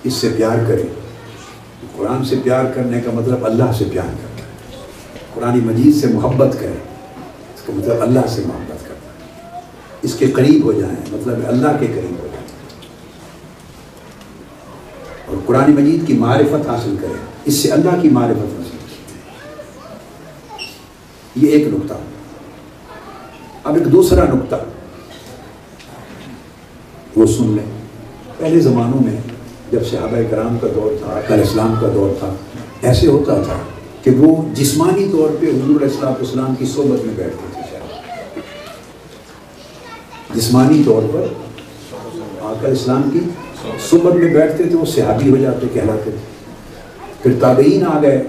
اس سے پیار کریں. قرآن سے پیار کرنے کا مطلب اللہ سے پیار کرنا ہے. قرآن مجید سے محبت کریں، اس کا مطلب اللہ سے محبت کرنا ہے. اس کے قریب ہو جائیں مطلب اللہ کے قریب ہو جائیں. اور قرآن مجید کی معرفت حاصل کریں، اس سے اللہ کی معرفت حاصل کریں. یہ ایک نقطہ. اب ایک دوسرا نقطہ وہ سن لیں. پہلے زمانوں میں جب صحابہ کرام کا دور تھا، علیہ السلام کا دور تھا، ایسے ہوتا تھا کہ وہ جسمانی طور پہ حضور علیہ السلام کی صحبت میں بیٹھتے تھے. جسمانی طور پر آقا علیہ السلام کی صحبت میں بیٹھتے تھے، وہ صحابی ہو جاتے کہلاتے تھے. پھر تابعین آ گئے،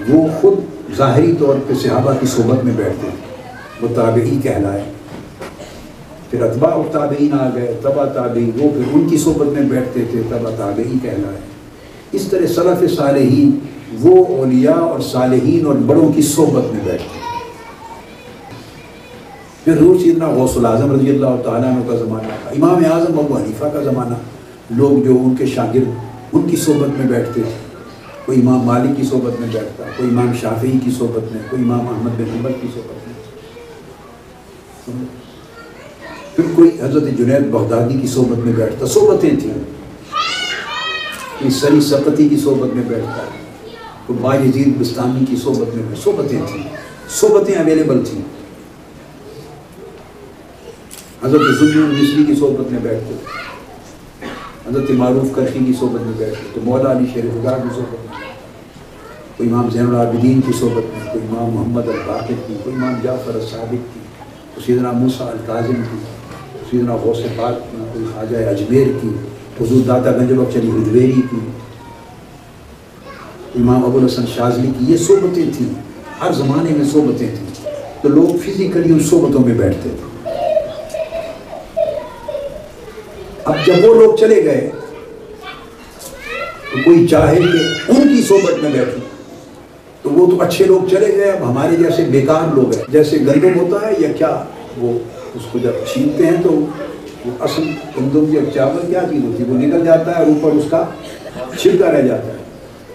وہ خود ظاہری طور پہ صحابہ کی صحبت میں بیٹھتے تھے، وہ تابعی کہلائے. پھر اتباع تابعین آ گئے، تبع تابعین، وہ پھر ان کی صحبت میں بیٹھتے تھے، تبع تابعین کہلائے. اس طرح سلف صالحین وہ اولیاء اور صالحین اور بڑوں کی صحبت میں بیٹھتے. پھر حضور سیدنا غوث الاعظم رضی اللہ تعالیٰ عنہ کا زمانہ تھا، امام اعظم ابو حنیفہ کا زمانہ. لوگ جو ان کے شاگرد ان کی صحبت میں بیٹھتے تھے. کوئی امام مالک کی صحبت میں بیٹھتا، کوئی امام شافعی کی صحبت میں، کوئی امام احمد بن حنبل کی صحبت میں. پھر کوئی حضرت جنید بغدادی کی صحبت میں بیٹھتا. صحبتیں تھیں. کوئی سری سقطی کی صحبت میں بیٹھتا، کوئی باجزید بستانی کی صحبت میں. صحبتیں تھیں، صحبتیں اویلیبل تھیں. حضرت ذوالنون مصری کی صحبت میں بیٹھتے، حضرت معروف کرخی کی صحبت میں بیٹھتے، تو مولا علی شیر خدا کی صحبت میں، کوئی امام زین العابدین کی صحبت میں، کوئی امام محمد الباقر کی، کوئی امام جعفر الصادق کی، کوئی سیدنا موسیٰ الکاظم کی، سیدنا غوث پاک کی، کوئی خواجہ اجمیر کی، حضور داتا گنج بخش علی ہجویری کی، امام ابو الحسن شاذلی کی. یہ صحبتیں تھیں، ہر زمانے میں صحبتیں تھیں. تو لوگ فزیکلی ان صحبتوں میں بیٹھتے تھے. اب جب وہ لوگ چلے گئے تو کوئی چاہے کہ ان کی صحبت میں بیٹھے، تو وہ تو اچھے لوگ چلے گئے. اب ہمارے جیسے بیکار لوگ ہیں، جیسے گندم ہوتا ہے یا کیا، وہ اس کو جب چھینتے ہیں تو وہ اصل گندم یا چاول کیا چیز ہوتی ہے، وہ نکل جاتا ہے، اوپر اس کا چھلکا رہ جاتا ہے.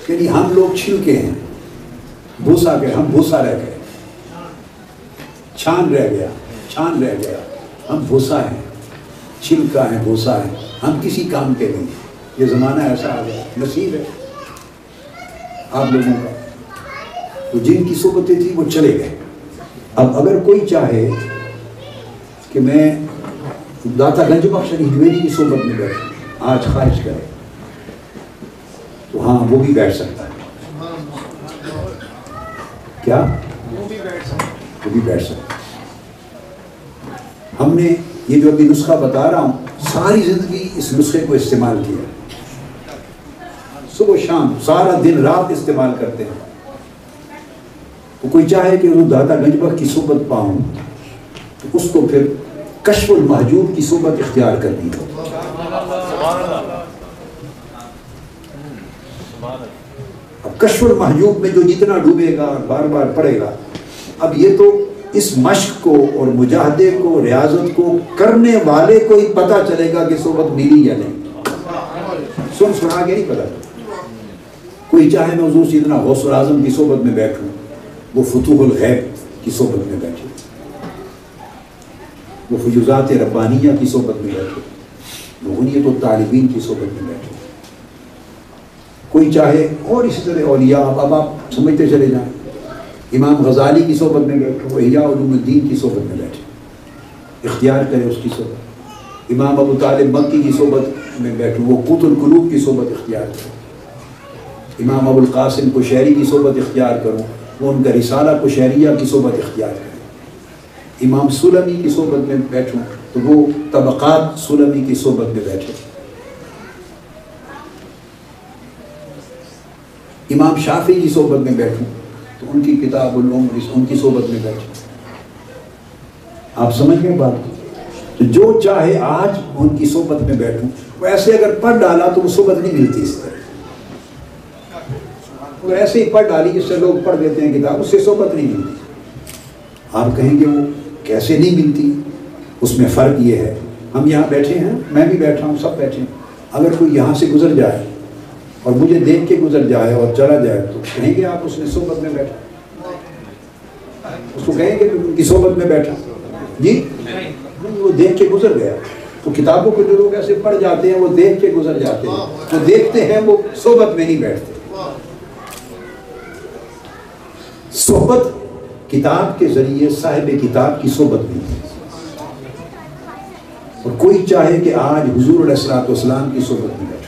یعنی ہم لوگ چھلکے ہیں، بھوسا گئے، ہم بھوسا رہ گئے، چھان رہ گیا، چھان رہ گیا. ہم بھوسا ہیں، چھلکا ہے، بھوسا ہے، ہم کسی کام کے نہیں. یہ زمانہ ایسا آ گیا، نصیب ہے آپ لوگوں کا. تو جن کی صحبتیں تھیں وہ چلے گئے. اب اگر کوئی چاہے کہ میں داتا گنج بخش علی ہجویری کی صحبت میں بیٹھوں، آج خواہش کرے تو ہاں وہ بھی بیٹھ سکتا ہے. کیا وہ بھی بیٹھ سکتا ہے. ہم نے یہ جو ابھی نسخہ بتا رہا ہوں، ساری زندگی اس نسخے کو استعمال کیا، صبح شام سارا دن رات استعمال کرتے ہیں. تو کوئی چاہے کہ وہ داتا گنج بخش کی صحبت پاؤں تو اس کو پھر کشف المحجوب کی صحبت اختیار کرنی ہو. اب کشف المحجوب میں جو جتنا ڈوبے گا، بار بار پڑھے گا، اب یہ تو اس مشق کو اور مجاہدے کو، ریاضت کو کرنے والے کو ہی پتہ چلے گا کہ صحبت ملی یا نہیں. سنا کے نہیں پتا. کوئی چاہے میں حضور سیدنا غوث الاعظم کی صحبت میں بیٹھوں، وہ فتوح الغیب کی صحبت میں بیٹھے، وہ فیوزات ربانیہ کی صحبت میں بیٹھے، وہ غنیت الطالبین کی صحبت میں بیٹھے. کوئی چاہے اور اسی طرح اولیاء، اب آپ سمجھتے چلے جائیں. امام غزالی کی صحبت میں بیٹھو، احیاء علوم الدین کی صحبت میں بیٹھے، اختیار کرے اس کی صحبت. امام ابو طالب مکی کی صحبت میں بیٹھو، وہ قوت القلوب کی صحبت اختیار کرو. امام ابو القاسم قشیری کی صحبت اختیار کرو، وہ ان کا رسالہ قشیریہ کی صحبت اختیار کرے. امام سلمی کی صحبت میں بیٹھوں تو وہ طبقات سلمی کی صحبت میں بیٹھے. امام شافعی کی صحبت میں بیٹھوں تو ان کی کتاب العلوم ان کی صحبت میں بیٹھے. آپ سمجھ گئے بات کو؟ تو جو چاہے آج ان کی صحبت میں بیٹھوں. وہ ایسے اگر پڑھ ڈالا تو وہ صحبت نہیں ملتی. اس طرح وہ ایسے ہی پڑھ ڈالی جس سے لوگ پڑھ دیتے ہیں کتاب، اس سے صحبت نہیں ملتی. آپ کہیں گے وہ کیسے نہیں ملتی؟ اس میں فرق یہ ہے، ہم یہاں بیٹھے ہیں، میں بھی بیٹھا ہوں، سب بیٹھے ہیں، اگر کوئی یہاں سے گزر جائے اور مجھے دیکھ کے گزر جائے اور چلا جائے تو کہیں گے آپ اس نے صحبت میں بیٹھا؟ اس کو کہیں گے کہ ان کی صحبت میں بیٹھا؟ جی وہ دیکھ کے گزر گیا. تو کتابوں کو جو لوگ ایسے پڑھ جاتے ہیں وہ دیکھ کے گزر جاتے ہیں, وہ دیکھتے ہیں, وہ صحبت میں نہیں بیٹھتے. صحبت کتاب کے ذریعے صاحب کتاب کی صحبت نہیں ہے. اور کوئی چاہے کہ آج حضور علیہ الصلوۃ والسلام کی صحبت میں بیٹھے,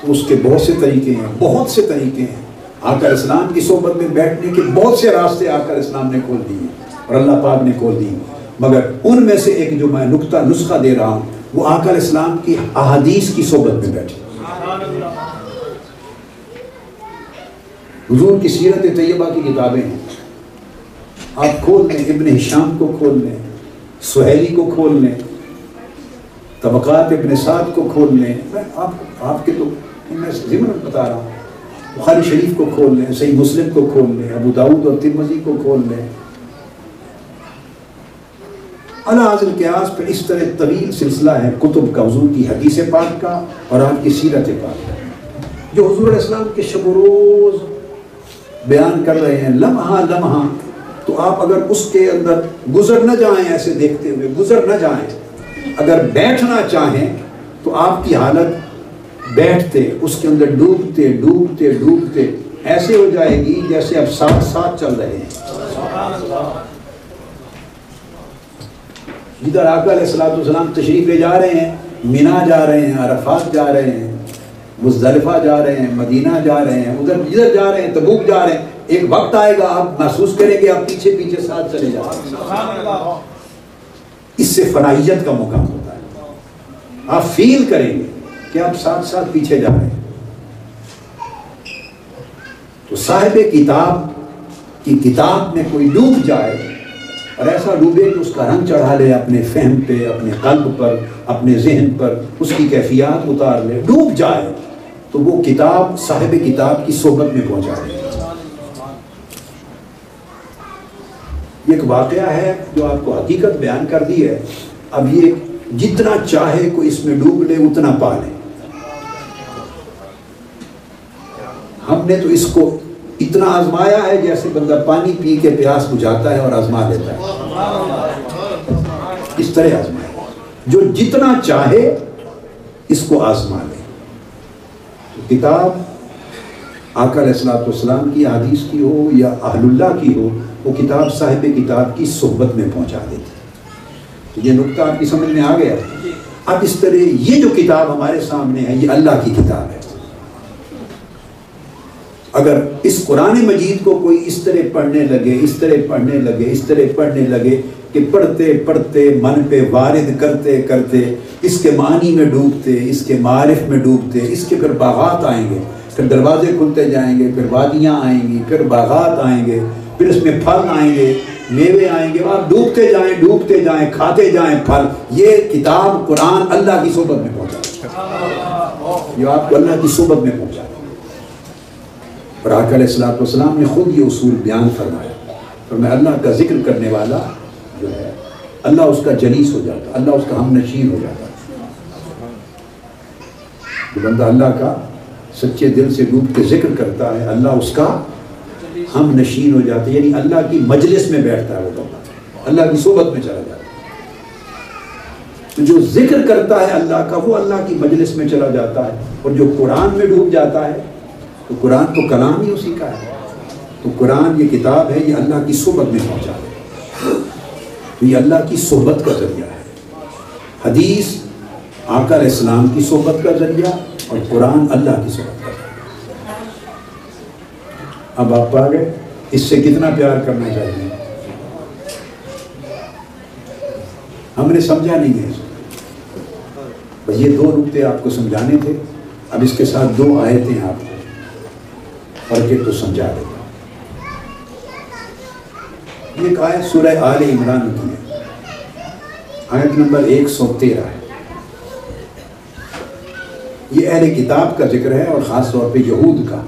تو اس کے بہت سے طریقے ہیں, بہت سے طریقے ہیں. آقا علیہ السلام کی صحبت میں بیٹھنے کے بہت سے راستے آقا علیہ السلام نے کھول دیے اور اللہ پاک نے کھول دی, مگر ان میں سے ایک جو میں نسخہ دے رہا ہوں وہ آقا علیہ السلام کی احادیث کی صحبت میں بیٹھے. حضور کی سیرت طیبہ کی کتابیں ہیں, آپ کھول لیں, ابن ہشام کو کھول لیں, سہیلی کو کھول لیں, طبقات ابن سعد کو کھول لیں, میں آپ کے تو میں ضمن بتا رہا ہوں, بخاری شریف کو کھول لیں, صحیح مسلم کو کھول لیں, ابو داؤد اور ترمذی کو کھول لیں. علی حاصل قیاس پہ اس طرح طویل سلسلہ ہے کتب کا, حضور کی حدیث پاک کا اور آپ کی سیرت پاک کا, جو حضور علیہ السلام کے شب و روز بیان کر رہے ہیں لمحہ لمحہ. تو آپ اگر اس کے اندر گزر نہ جائیں, ایسے دیکھتے ہوئے گزر نہ جائیں, اگر بیٹھنا چاہیں تو آپ کی حالت بیٹھتے, اس کے اندر ڈوبتے ڈوبتے ڈوبتے ایسے ہو جائے گی جیسے اب ساتھ ساتھ چل رہے ہیں. جدھر آقا علیہ الصلوۃ والسلام تشریف لے جا رہے ہیں, مینا جا رہے ہیں, عرفات جا رہے ہیں, مزدلفہ جا رہے ہیں, مدینہ جا رہے ہیں, ادھر جدھر جا رہے ہیں, تبوک جا رہے ہیں, ایک وقت آئے گا آپ محسوس کریں گے آپ پیچھے پیچھے ساتھ چلے جا رہے ہیں. اس سے فنائیت کا مقام ہوتا ہے, آپ فیل کریں گے کہ آپ ساتھ ساتھ پیچھے جا رہے ہیں. تو صاحب کتاب کی کتاب میں کوئی ڈوب جائے اور ایسا ڈوبے کہ اس کا رنگ چڑھا لے اپنے فہم پہ, اپنے قلب پر, اپنے ذہن پر, اس کی کیفیات اتار لے, ڈوب جائے, تو وہ کتاب صاحب کتاب کی صحبت میں پہنچا رہے ہیں. یہ ایک واقعہ ہے جو آپ کو حقیقت بیان کر دی ہے. اب یہ جتنا چاہے کوئی اس میں ڈوب لے اتنا پا لے. ہم نے تو اس کو اتنا آزمایا ہے جیسے بندہ پانی پی کے پیاس بجھاتا ہے اور آزما لیتا ہے, اس طرح آزمایا. جو جتنا چاہے اس کو آزما لے. تو کتاب آقا علیہ الصلوۃ والسلام کی حدیث کی ہو یا اہل اللہ کی ہو, وہ کتاب صاحب کتاب کی صحبت میں پہنچا دیتی. تو یہ نقطہ آپ کی سمجھ میں آ گیا. اب اس طرح یہ جو کتاب ہمارے سامنے ہے یہ اللہ کی کتاب ہے. اگر اس قرآن مجید کو کوئی اس طرح پڑھنے لگے, اس طرح پڑھنے لگے, اس طرح پڑھنے لگے کہ پڑھتے پڑھتے من پہ وارد کرتے کرتے اس کے معنی میں ڈوبتے, اس کے معارف میں ڈوبتے, اس کے پھر باغات آئیں گے, پھر دروازے کھلتے جائیں گے, پھر وادیاں آئیں گی, پھر باغات آئیں گے, پھر اس میں پھل آئیں گے, میوے آئیں گے, آپ ڈوبتے جائیں کھاتے جائیں پھل. یہ کتاب قرآن اللہ کی صحبت میں پہنچا, یہ آپ کو اللہ کی صحبت میں پہنچا. اور آقا علیہ الصلوۃ والسلام نے خود یہ اصول بیان فرمایا, اور میں اللہ کا ذکر کرنے والا جو ہے اللہ اس کا جلیس ہو جاتا, اللہ اس کا ہم نشین ہو جاتا. جو بندہ اللہ کا سچے دل سے ڈوب کے ذکر کرتا ہے اللہ اس کا ہم نشین ہو جاتے, یعنی اللہ کی مجلس میں بیٹھتا ہے وہ بندہ, اللہ کی صحبت میں چلا جاتا ہے. تو جو ذکر کرتا ہے اللہ کا وہ اللہ کی مجلس میں چلا جاتا ہے. اور جو قرآن میں ڈوب جاتا ہے تو قرآن تو کلام ہی اسی کا ہے. تو قرآن یہ کتاب ہے, یہ اللہ کی صحبت میں پہنچا ہے. تو یہ اللہ کی صحبت کا ذریعہ ہے. حدیث آقا علیہ السلام کی صحبت کا ذریعہ اور قرآن اللہ کی صحبت کا ذریعہ. اب آپ پا گئے اس سے کتنا پیار کرنا چاہیے. ہم نے سمجھا نہیں ہے, بس یہ دو نقطے آپ کو سمجھانے تھے. اب اس کے ساتھ دو آیتیں آپ کو پڑھ کے تو سمجھا دیتا ہوں. یہ ایک آیت سورہ آل عمران کی ہے, آیت نمبر 113 ہے. یہ اہل کتاب کا ذکر ہے اور خاص طور پہ یہود کا.